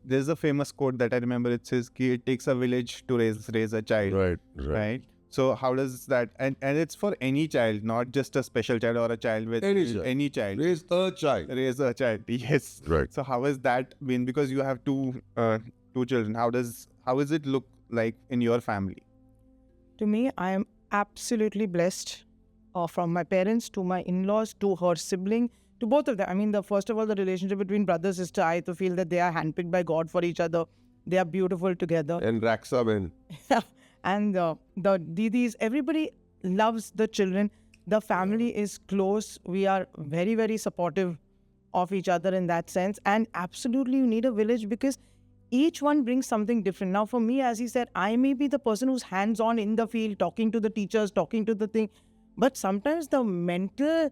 there's a famous quote that I remember. It says, it takes a village to raise a child. Right. So how does that, and it's for any child, not just a special child or a child with Any child. Raise a child. Raise a child, yes. Right. So how has that been? Because you have two children. How does it look like in your family? To me, I am absolutely blessed from my parents to my in-laws to her sibling to both of them. I mean, first of all, the relationship between brother sister, I to feel that they are handpicked by God for each other. They are beautiful together. And Raksa Ben. And the didis, everybody loves the children. The family is close. We are very, very supportive of each other in that sense. And absolutely, you need a village because each one brings something different. Now, for me, as he said, I may be the person who's hands-on in the field, talking to the teachers, talking to the thing. But sometimes the mental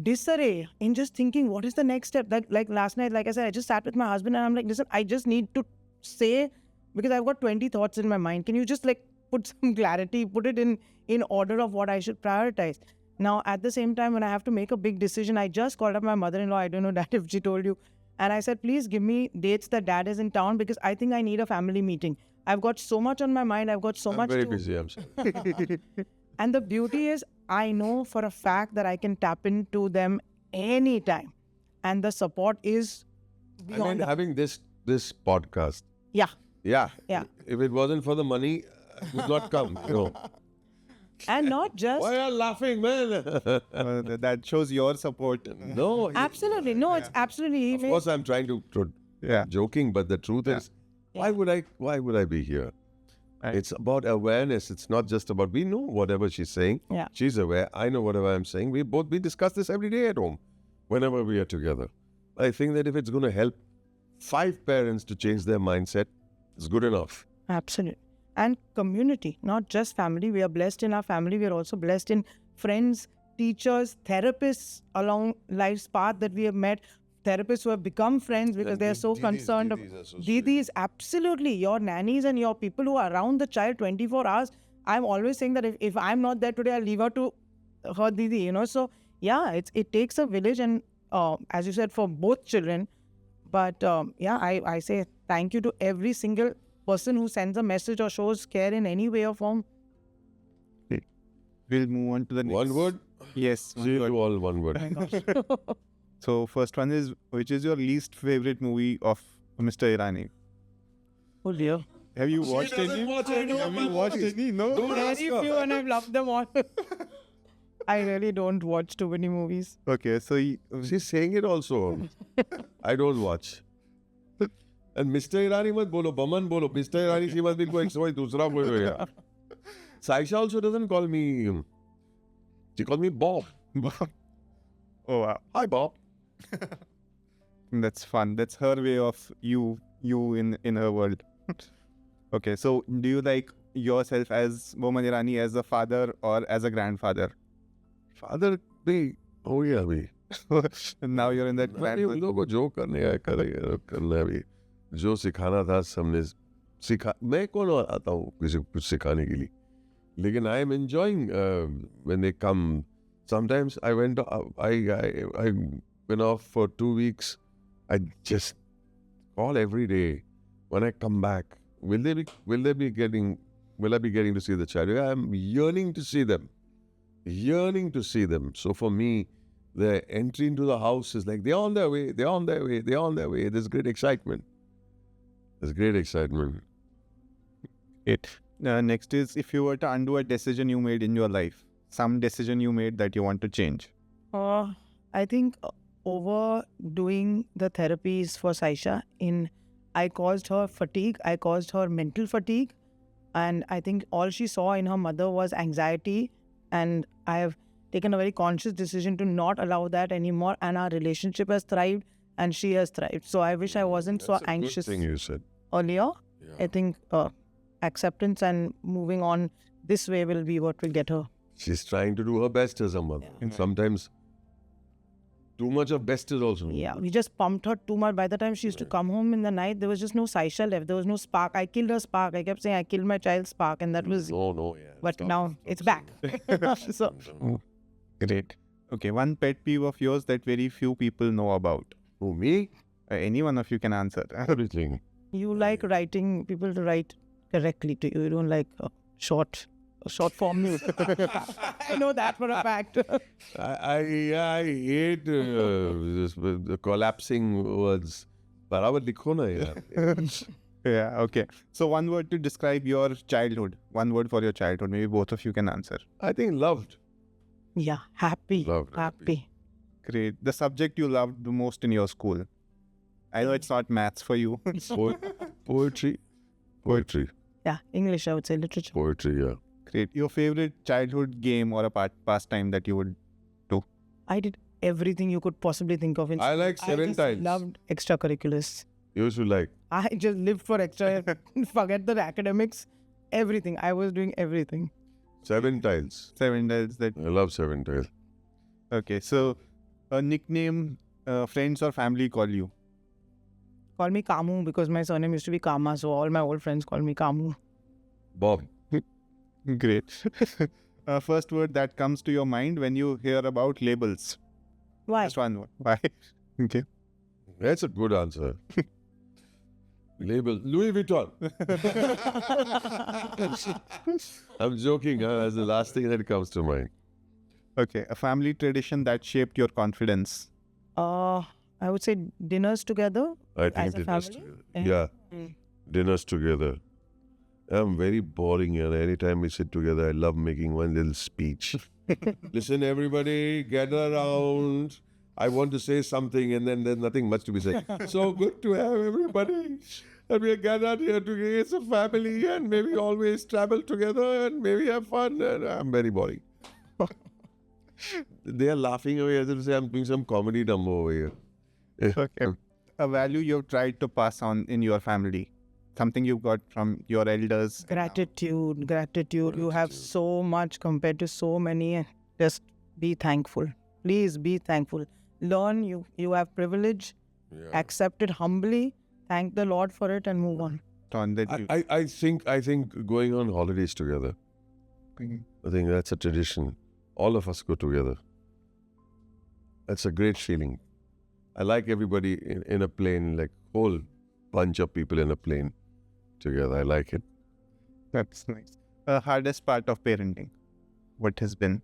disarray in just thinking, what is the next step? Like last night, like I said, I just sat with my husband and I'm like, listen, I just need to say, because I've got 20 thoughts in my mind. Can you just put some clarity, put it in order of what I should prioritize? Now, at the same time, when I have to make a big decision, I just called up my mother-in-law. I don't know, Dad, if she told you. And I said, please give me dates that Dad is in town because I think I need a family meeting. I've got so much on my mind. I've got so much I'm very busy, I'm sorry. And the beauty is, I know for a fact that I can tap into them anytime. And the support is beyond. I mean, having this podcast. Yeah. Yeah. Yeah. If it wasn't for the money, it would not come, And not just... Why are you laughing, man? That shows your support. No. Absolutely. No, it's absolutely... Of course, I'm trying to joking, but the truth is, why would I be here? Right. It's about awareness. It's not just about, we know whatever she's saying. Yeah. She's aware. I know whatever I'm saying. We discuss this every day at home, whenever we are together. I think that if it's going to help 5 parents to change their mindset, it's good enough. Absolutely. and community, not just family. We are blessed in our family. We are also blessed in friends, teachers, therapists along life's path that we have met, therapists who have become friends because they are so concerned. Didis, absolutely. Your nannies and your people who are around the child 24 hours. I'm always saying that if I'm not there today, I'll leave her to her Didi, So, yeah, it takes a village, and as you said, for both children. But I say thank you to every single person who sends a message or shows care in any way or form. We'll move on to the next. One word? Yes. One Say word. to all one word. So first one is, which is your least favorite movie of Mr. Irani? Oh dear. Have you watched any? Have you watched any? No. Very few, and I've loved them all. I really don't watch too many movies. Okay, so She's saying it also. I don't watch. And Mr. Irani मत बोलो, Boman बोलो. Mr. Irani she must be going कोई दूसरा कोई होगा. Saisha also doesn't call me. She calls me Bob. oh wow, Hi Bob. that's fun. That's her way of you in her world. Okay, so do you like yourself as Boman Irani as a father or as a grandfather? Father भी हो गया अभी. And now you're in that अभी उन लोगों को जो करने का करेंगे करना है अभी. जो सिखाना था सबने सिखा. मैं कौन आता हूँ किसी को कुछ सिखाने के लिए. लेकिन I am enjoying when they come. Sometimes I went off for 2 weeks. I just call every day. When I come back, will I be getting to see the child? I am yearning to see them. So for me, the entry into the house is like they're on their way. There's great excitement. It. Next is, if you were to undo a decision you made in your life, some decision you made that you want to change. I think overdoing the therapies for Saisha, I caused her fatigue, I caused her mental fatigue, and I think all she saw in her mother was anxiety, and I have taken a very conscious decision to not allow that anymore, and our relationship has thrived and she has thrived. So I wish I wasn't so anxious Good thing you said. earlier. Yeah. I think acceptance and moving on this way will be what will get her. She's trying to do her best as a mother. Yeah. Sometimes too much of best is also. Yeah, we just pumped her too much. By the time she used to come home in the night, there was just no Saisha left. There was no spark. I killed her spark. I kept saying I killed my child's spark, and that was. No, yeah. But Stop. now it's back. So Great. Okay, one pet peeve of yours that very few people know about. Who, me? Any one of you can answer. Everything. you like writing people to write correctly to you. You don't like short form news. I know that for a fact. I hate the collapsing words. Barabar likho na yaar. Yeah, okay. So one word to describe your childhood. One word for your childhood. Maybe both of you can answer. I think loved. Yeah, happy. Loved, Happy. Great. The subject you loved the most in your school. I know it's not maths for you. Poetry. Yeah, English, I would say literature. Poetry, yeah. Great. Your favorite childhood game or a pastime that you would do? I did everything you could possibly think of. I like seven just tiles. Loved extracurriculars. You used to like. I just lived for extra. Forget the academics. Everything. I was doing everything. 7 tiles. 7 tiles that. I love 7 tiles. Okay, so a nickname friends or family call you? Call me Kamu because my surname used to be Kama, so all my old friends call me Kamu. Bob. Great. First word that comes to your mind when you hear about labels. Why? Just one word. Why? Okay. That's a good answer. Label. Louis Vuitton. I'm joking. That's the last thing that comes to mind. Okay. A family tradition that shaped your confidence. I would say dinners together. I think As a dinners family? together. Yeah. Mm. Dinners together. I'm very boring, and anytime we sit together, I love making one little speech. Listen, everybody, gather around. I want to say something, and then there's nothing much to be said. So good to have everybody. And we are gathered here together as a family, and maybe always travel together, and maybe have fun. And I'm very boring. They are laughing away as if I'm doing some comedy number over here. Okay. A value you've tried to pass on in your family. something you got from your elders? Gratitude. You have Gratitude. so much compared to so many. Just be thankful. Please be thankful. Learn. You have privilege. Yeah. Accept it humbly. Thank the Lord for it and move on. On that you I think going on holidays together. I think that's a tradition. All of us go together. That's a great feeling. I like everybody in a plane, like whole bunch of people in a plane together. I like it. That's nice. Hardest part of parenting, what has been?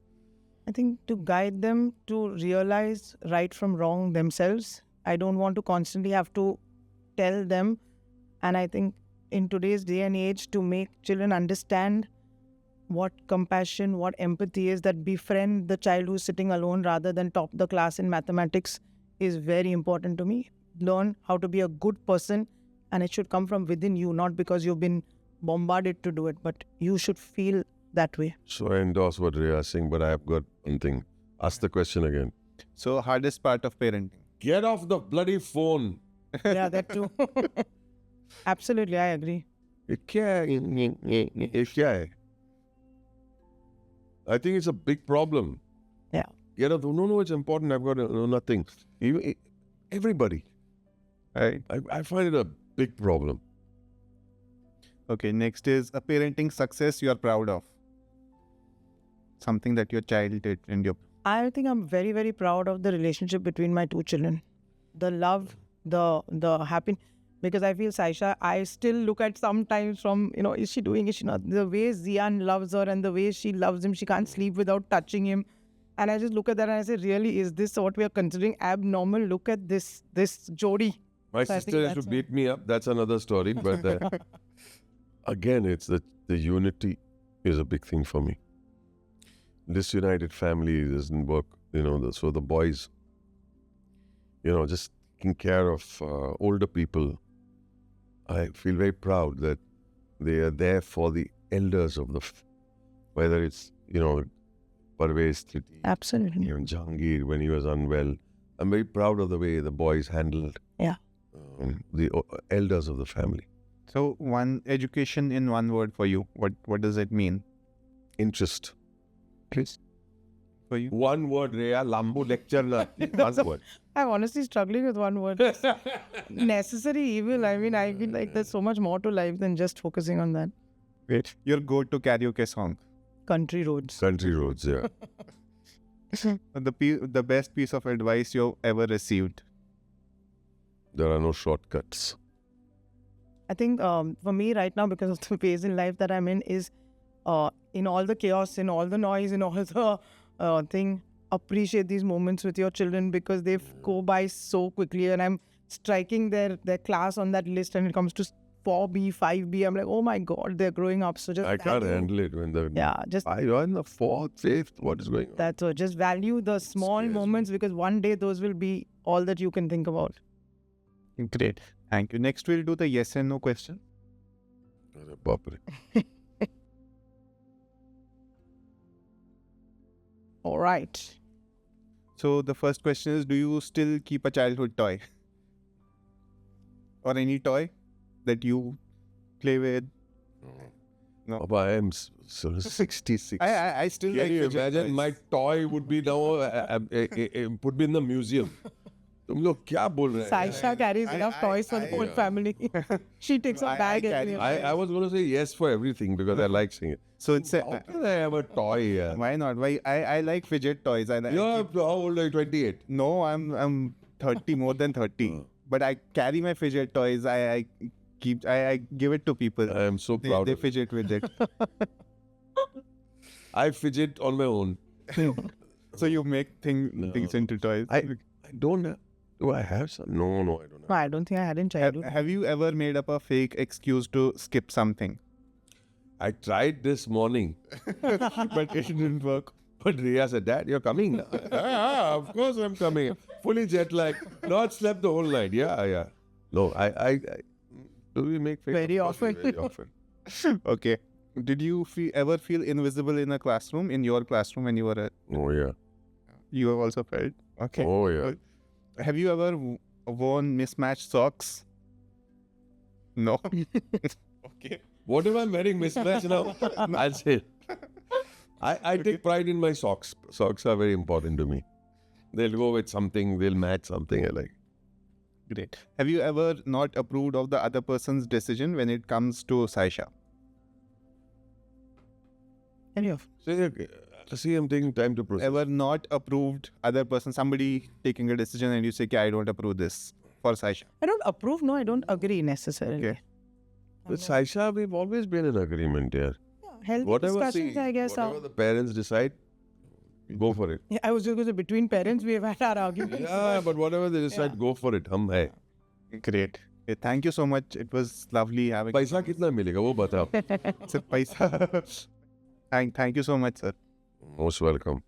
I think to guide them to realize right from wrong themselves. I don't want to constantly have to tell them. And I think in today's day and age, to make children understand what compassion, what empathy is, that befriend the child who's sitting alone rather than top the class in mathematics is very important to me. Learn how to be a good person, and it should come from within you, not because you've been bombarded to do it, but you should feel that way. So I endorse what Reah is saying, but I have got one thing. Ask the question again. So hardest part of parenting. Get off the bloody phone. Yeah, that too. Absolutely, I agree. ये क्या है? I think it's a big problem. Yeah. No, it's important. I've got nothing. Everybody. Right. I find it a big problem. Okay, next is a parenting success you are proud of. Something that your child did and your I think I'm very, very proud of the relationship between my two children. The love, the happiness. Because I feel Saisha, I still look at sometimes from, is she doing, is she not? The way Zian loves her and the way she loves him, she can't sleep without touching him. And I just look at that and I say, really, is this what we are considering abnormal? Look at this Jodi. My So I think sister has to that's beat me up. That's another story. But again, it's the unity is a big thing for me. Disunited family doesn't work. So the boys, just taking care of older people. I feel very proud that they are there for the elders of whether it's, Parvez, Titi, Absolutely. even Jahangir when he was unwell. I'm very proud of the way the boys handled the elders of the family. So one education in one word for you. What does it mean? Interest. Chris? For you? One word, Reah, Lambu lecture. One word. I'm honestly struggling with one word. Necessary evil. I mean, I feel like there's so much more to life than just focusing on that. Wait. Your go-to karaoke song. Country roads. Country roads, yeah. The best piece of advice you've ever received. There are no shortcuts. I think for me right now, because of the phase in life that I'm in, is in all the chaos, in all the noise, in all the thing, appreciate these moments with your children because they go by so quickly. And I'm striking their class on that list and it comes to 4B, 5B. I'm like, oh my God, they're growing up. So just I can't value- handle it when the you're in the 4th, 5th. What is going on? That's all. Just value the small Scares me. moments because one day those will be all that you can think about. Great. Thank you. Next, we'll do the yes and no question. Arre baap re. All right. So the first question is, do you still keep a childhood toy? Or any toy that you play with? No. Papa, I am 66. I still Can like you fidget imagine? toys. My toy would be now put me in the museum. तुम लोग क्या बोल रहे हैं? Saisha carries enough toys for the whole family. She takes a I bag carry- everywhere. I was going to say yes for everything because I like seeing it. So it's How can I have a toy here? why not? Why I like fidget toys. I You're how old are you? 28. No, I'm 30, more than 30. But I carry my fidget toys. I give it to people. I am so proud They of it. fidget with it. I fidget on my own. So you make things into toys. I don't. Do I have some? No, I don't have. No, I don't think I had in have, childhood. have you ever made up a fake excuse to skip something? I tried this morning, But it didn't work. but Reah said, "Dad, you're coming now." Yeah, of course I'm coming. Fully jet lagged. Not slept the whole night. Yeah. No, I do we make fake? Very Of course, often. Very often. Okay. Did you ever feel invisible in a classroom, in your classroom when you were at... Oh yeah. You have also felt? Okay. Oh yeah. Have you ever worn mismatched socks? No. Okay. What if I'm wearing mismatch now? I'll say. I take pride in my socks. Socks are very important to me. They'll go with something, they'll match something I like. Great. Have you ever not approved of the other person's decision when it comes to Saisha? Any of See, I'm taking time to process. Ever not approved other person, somebody taking a decision and you say, I don't approve this for Saisha? I don't approve. No, I don't agree necessarily. Okay. With Saisha, we've always been in agreement here. Yeah, healthy Whatever, discussions, I guess. whatever the parents decide, go for it. Yeah, I was just going to say, between parents, we've had our arguments. Yeah, but whatever they decide, go for it. Hum hai. Great. Okay, thank you so much. It was lovely having पैसा कितना मिलेगा वो बताओ. Sir, paisa. Thank you so much, sir. Most welcome.